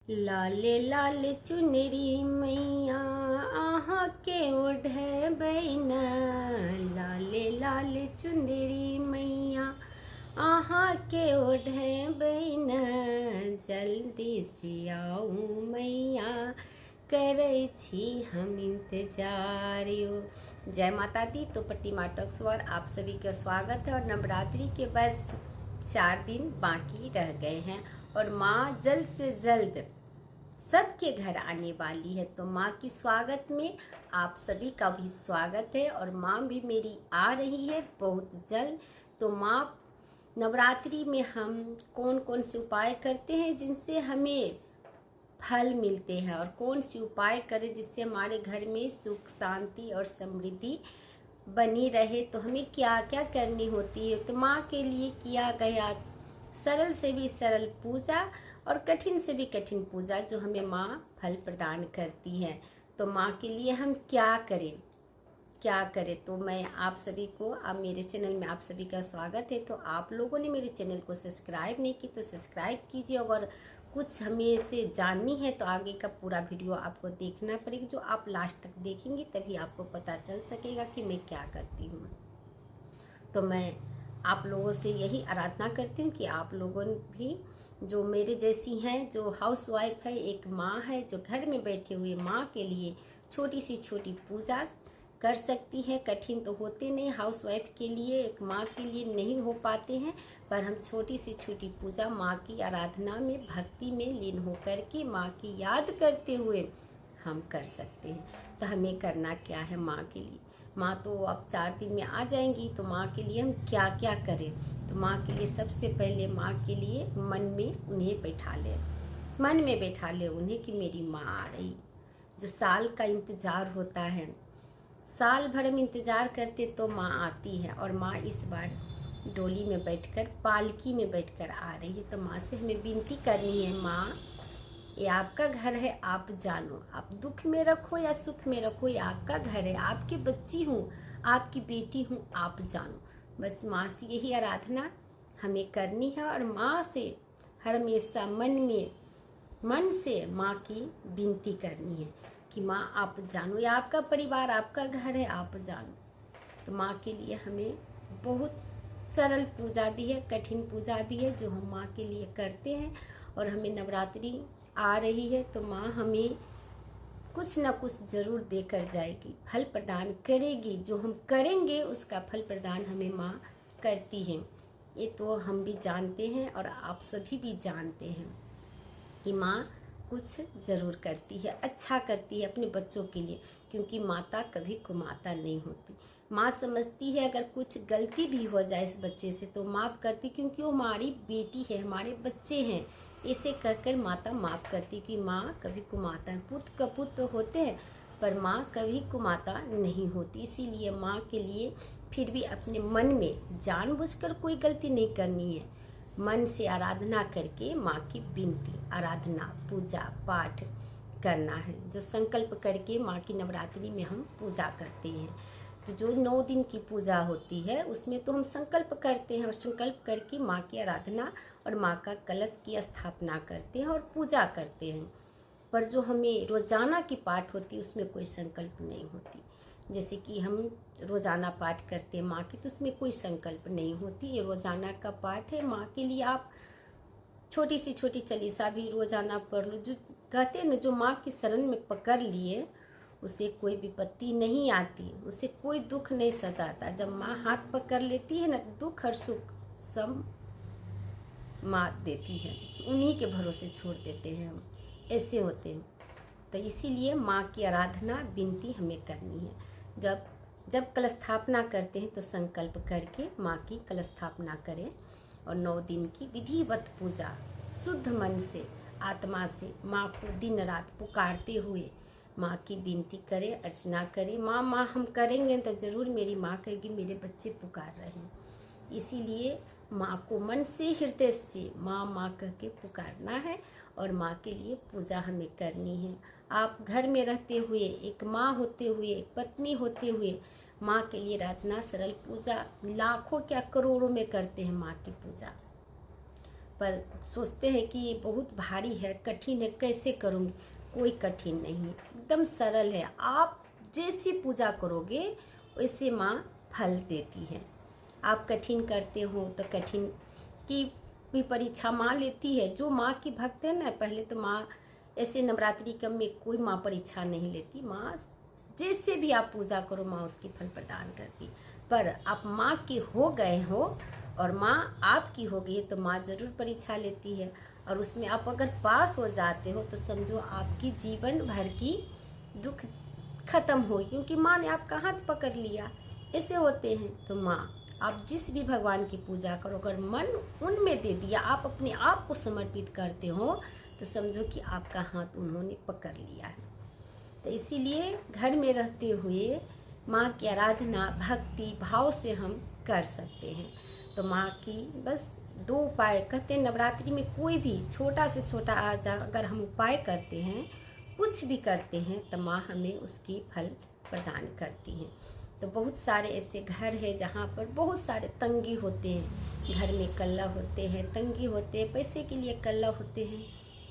लाले लाले चुनरी मैया आहा के ओढ़े बैना। लाले लाले चुनरी मैया आहा के ओढ़े बैना। जल्दी से आऊँ मैया करै छी हम इंतजार यो। जय माता दी। तो प्रतिमा टॉक्स पर आप सभी का स्वागत है। और नवरात्रि के बस 4 दिन बाकी रह गए हैं और माँ जल्द से जल्द सबके घर आने वाली है। तो माँ की स्वागत में आप सभी का भी स्वागत है और माँ भी मेरी आ रही है बहुत जल्द। तो माँ नवरात्रि में हम कौन कौन से उपाय करते हैं जिनसे हमें फल मिलते हैं और कौन से उपाय करें जिससे हमारे घर में सुख शांति और समृद्धि बनी रहे, तो हमें क्या क्या करनी होती है। तो माँ के लिए किया गया सरल से भी सरल पूजा और कठिन से भी कठिन पूजा जो हमें माँ फल प्रदान करती है। तो माँ के लिए हम क्या करें। तो मैं आप सभी को, अब मेरे चैनल में आप सभी का स्वागत है। तो आप लोगों ने मेरे चैनल को सब्सक्राइब नहीं की तो सब्सक्राइब कीजिए। अगर कुछ हमें से जाननी है तो आगे का पूरा वीडियो आपको देखना पड़ेगा, जो आप लास्ट तक देखेंगे तभी आपको पता चल सकेगा कि मैं क्या करती हूँ। तो मैं आप लोगों से यही आराधना करती हूँ कि आप लोगों भी जो मेरे जैसी हैं, जो हाउस वाइफ है, एक माँ है जो घर में बैठे हुए माँ के लिए छोटी सी छोटी पूजा कर सकती है। कठिन तो होते नहीं, हाउस वाइफ के लिए, एक माँ के लिए नहीं हो पाते हैं, पर हम छोटी सी छोटी पूजा माँ की आराधना में भक्ति में लीन होकर के माँ की याद करते हुए हम कर सकते हैं। तो हमें करना क्या है माँ के लिए। माँ तो अब 4 दिन में आ जाएंगी, तो माँ के लिए हम क्या क्या करें। तो माँ के लिए सबसे पहले माँ के लिए मन में उन्हें बैठा ले उन्हें कि मेरी माँ आ रही। जो साल का इंतजार होता है, साल भर हम इंतजार करते तो माँ आती है, और माँ इस बार डोली में बैठकर, पालकी में बैठकर आ रही है। तो माँ से हमें विनती करनी है, माँ ये आपका घर है, आप जानो, आप दुख में रखो या सुख में रखो, ये आपका घर है, आपकी बच्ची हूँ, आपकी बेटी हूँ, आप जानो। बस माँ से यही आराधना हमें करनी है और माँ से हमेशा मन से माँ की विनती करनी है कि माँ आप जानो, ये आपका परिवार, आपका घर है, आप जानो। तो माँ के लिए हमें बहुत सरल पूजा भी है, कठिन पूजा भी है जो हम माँ के लिए करते हैं। और हमें नवरात्रि आ रही है तो माँ हमें कुछ न कुछ जरूर देकर जाएगी, फल प्रदान करेगी। जो हम करेंगे उसका फल प्रदान हमें माँ करती है। ये तो हम भी जानते हैं और आप सभी भी जानते हैं कि माँ कुछ जरूर करती है, अच्छा करती है अपने बच्चों के लिए, क्योंकि माता कभी कुमाता नहीं होती। माँ समझती है अगर कुछ गलती भी हो जाए इस बच्चे से तो माफ़ करती, क्योंकि वो हमारी बेटी है, हमारे बच्चे हैं। ऐसे कहकर माता माफ़ करती कि माँ कभी कुमाता है। पुत्र कपुत तो होते हैं पर माँ कभी कुमाता नहीं होती। इसीलिए माँ के लिए फिर भी अपने मन में जानबूझकर कोई गलती नहीं करनी है, मन से आराधना करके माँ की विनती, आराधना, पूजा पाठ करना है। जो संकल्प करके माँ की नवरात्रि में हम पूजा करते हैं। तो जो 9 दिन की पूजा होती है उसमें तो हम संकल्प करते हैं और संकल्प करके माँ की आराधना और माँ का कलश की स्थापना करते हैं और पूजा करते हैं। पर जो हमें रोजाना की पाठ होती है उसमें कोई संकल्प नहीं होती। जैसे कि हम रोजाना पाठ करते हैं माँ की, तो उसमें कोई संकल्प नहीं होती। ये रोजाना का पाठ है माँ के लिए। आप छोटी सी छोटी चालीसा भी रोजाना पढ़ लो। जो कहते हैं ना, जो माँ की शरण में पकड़ लिए उसे कोई विपत्ति नहीं आती, उसे कोई दुख नहीं सताता। जब माँ हाथ पकड़ लेती है ना, दुख और सुख सब माँ देती है, उन्हीं के भरोसे छोड़ देते हैं हम, ऐसे होते हैं। तो इसीलिए माँ की आराधना विनती हमें करनी है। जब कलश स्थापना करते हैं तो संकल्प करके माँ की कलश स्थापना करें और 9 दिन की विधिवत पूजा शुद्ध मन से, आत्मा से माँ को दिन रात पुकारते हुए माँ की विनती करें, अर्चना करें। माँ माँ हम करेंगे तो ज़रूर मेरी माँ कहेगी मेरे बच्चे पुकार रहे हैं। इसीलिए माँ को मन से, हृदय से माँ माँ कह के पुकारना है और माँ के लिए पूजा हमें करनी है। आप घर में रहते हुए, एक माँ होते हुए, एक पत्नी होते हुए माँ के लिए आराधना, सरल पूजा लाखों क्या करोड़ों में करते हैं माँ की पूजा। पर सोचते हैं कि ये बहुत भारी है, कठिन है, कैसे करूँगी। कोई कठिन नहीं है, एकदम सरल है। आप जैसी पूजा करोगे वैसे माँ फल देती है। आप कठिन करते हो तो कठिन की भी परीक्षा माँ लेती है। जो माँ की भक्त है ना, पहले तो माँ ऐसे नवरात्रि क्रम में कोई माँ परीक्षा नहीं लेती। माँ जैसे भी आप पूजा करो माँ उसकी फल प्रदान करती। पर आप माँ के हो गए हो और माँ आपकी हो गई है तो माँ जरूर परीक्षा लेती है, और उसमें आप अगर पास हो जाते हो तो समझो आपकी जीवन भर की दुख खत्म हो, क्योंकि माँ ने आपका हाथ पकड़ लिया। ऐसे होते हैं। तो माँ आप जिस भी भगवान की पूजा करो, अगर मन उनमें दे दिया, आप अपने आप को समर्पित करते हो तो समझो कि आपका हाथ उन्होंने पकड़ लिया है। तो इसीलिए घर में रहते हुए माँ की आराधना भक्ति भाव से हम कर सकते हैं। तो माँ की बस 2 उपाय कहते हैं, नवरात्रि में कोई भी छोटा से छोटा अगर हम उपाय करते हैं, कुछ भी करते हैं, तो माँ हमें उसकी फल प्रदान करती हैं। तो बहुत सारे ऐसे घर हैं जहाँ पर बहुत सारे तंगी होते हैं, घर में कलह होते हैं, तंगी होते हैं, पैसे के लिए कलह होते हैं,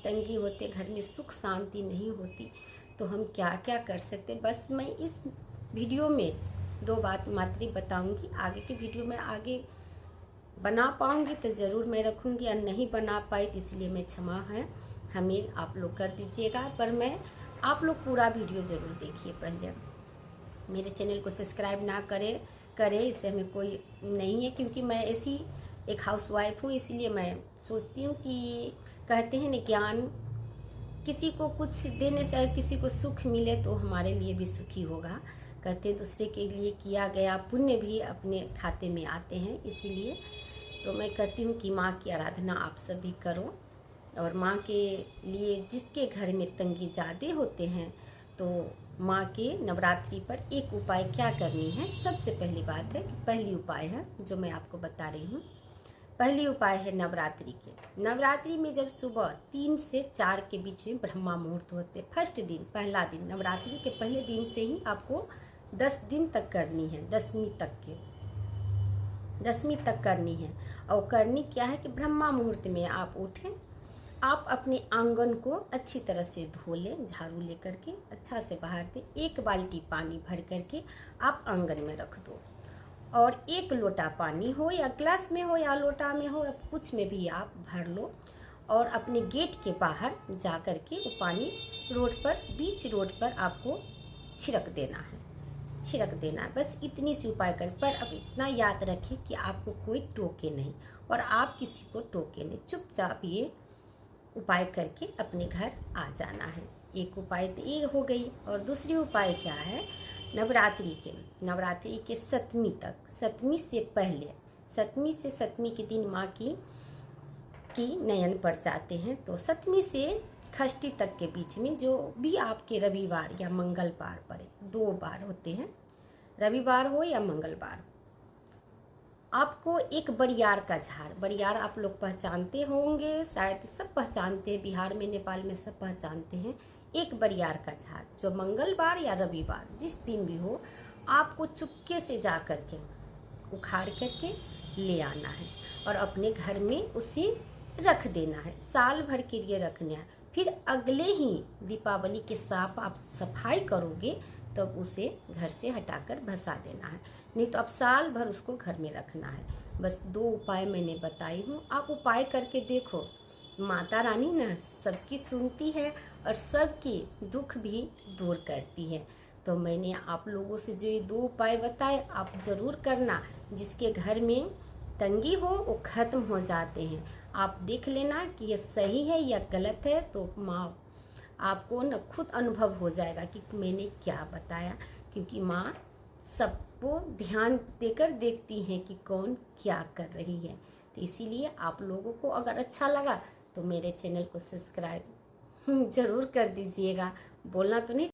तंगी होते, घर में सुख शांति नहीं होती। तो हम क्या क्या कर सकते, बस मैं इस वीडियो में 2 बात मात्र बताऊंगी। आगे की वीडियो में आगे बना पाऊंगी तो ज़रूर मैं रखूंगी, और नहीं बना पाई तो इसलिए मैं क्षमा है हमें आप लोग कर दीजिएगा। पर मैं आप लोग पूरा वीडियो ज़रूर देखिए। पहले मेरे चैनल को सब्सक्राइब ना करें इससे हमें कोई नहीं है, क्योंकि मैं ऐसी एक हाउसवाइफ हूँ। इसलिए मैं सोचती हूँ कि कहते हैं न, ज्ञान किसी को कुछ देने से अगर किसी को सुख मिले तो हमारे लिए भी सुखी होगा। कहते हैं दूसरे के लिए किया गया पुण्य भी अपने खाते में आते हैं। इसीलिए तो मैं कहती हूँ कि माँ की आराधना आप सभी करो, और माँ के लिए जिसके घर में तंगी ज़्यादा होते हैं तो माँ के नवरात्रि पर एक उपाय क्या करनी है। सबसे पहली बात है कि पहली उपाय है जो मैं आपको बता रही हूँ। पहली उपाय है नवरात्रि के। नवरात्रि में जब सुबह 3 से 4 के बीच में ब्रह्मा मुहूर्त होते, फर्स्ट दिन, पहला दिन, नवरात्रि के पहले दिन से ही आपको 10 दिन तक करनी है, 10वीं तक करनी है। और करनी क्या है कि ब्रह्मा मुहूर्त में आप उठें, आप अपने आंगन को अच्छी तरह से धो लें, झाड़ू लेकर के अच्छा से बाहर दें। 1 बाल्टी पानी भर करके आप आंगन में रख दो, और 1 लोटा पानी हो या ग्लास में हो या लोटा में हो या कुछ में भी आप भर लो, और अपने गेट के बाहर जा कर के वो पानी रोड पर, बीच रोड पर आपको छिड़क देना है। बस इतनी सी उपाय कर। पर अब इतना याद रखें कि आपको कोई टोके नहीं, और आप किसी को टोके नहीं, चुपचाप ये उपाय करके अपने घर आ जाना है। एक उपाय तो ये हो गई। और दूसरी उपाय क्या है, नवरात्रि के 7वीं तक, 7वीं से पहले, 7वीं से 7वीं के दिन माँ की नयन पड़ जाते हैं। तो 7वीं से षष्ठी तक के बीच में जो भी आपके रविवार या मंगलवार पड़े, 2 बार होते हैं, रविवार हो या मंगलवार, आपको एक बरियार का झाड़, बरियार आप लोग पहचानते होंगे, शायद सब पहचानते हैं, बिहार में नेपाल में सब पहचानते हैं। एक बरियार का झाड़ जो मंगलवार या रविवार जिस दिन भी हो, आपको चुपके से जा करके उखाड़ करके ले आना है और अपने घर में उसे रख देना है, साल भर के लिए रखना है। फिर अगले ही दीपावली के साथ आप सफाई करोगे तब उसे घर से हटाकर भसा देना है, नहीं तो आप साल भर उसको घर में रखना है। बस 2 उपाय मैंने बताई हूँ, आप उपाय करके देखो। माता रानी ना सबकी सुनती है और सबकी दुख भी दूर करती है। तो मैंने आप लोगों से जो ये 2 उपाय बताए आप ज़रूर करना। जिसके घर में तंगी हो वो ख़त्म हो जाते हैं। आप देख लेना कि ये सही है या गलत है, तो माँ आपको न खुद अनुभव हो जाएगा कि मैंने क्या बताया, क्योंकि माँ सबको ध्यान देकर देखती हैं कि कौन क्या कर रही है। तो इसीलिए आप लोगों को अगर अच्छा लगा तो मेरे चैनल को सब्सक्राइब ज़रूर कर दीजिएगा। बोलना तो नहीं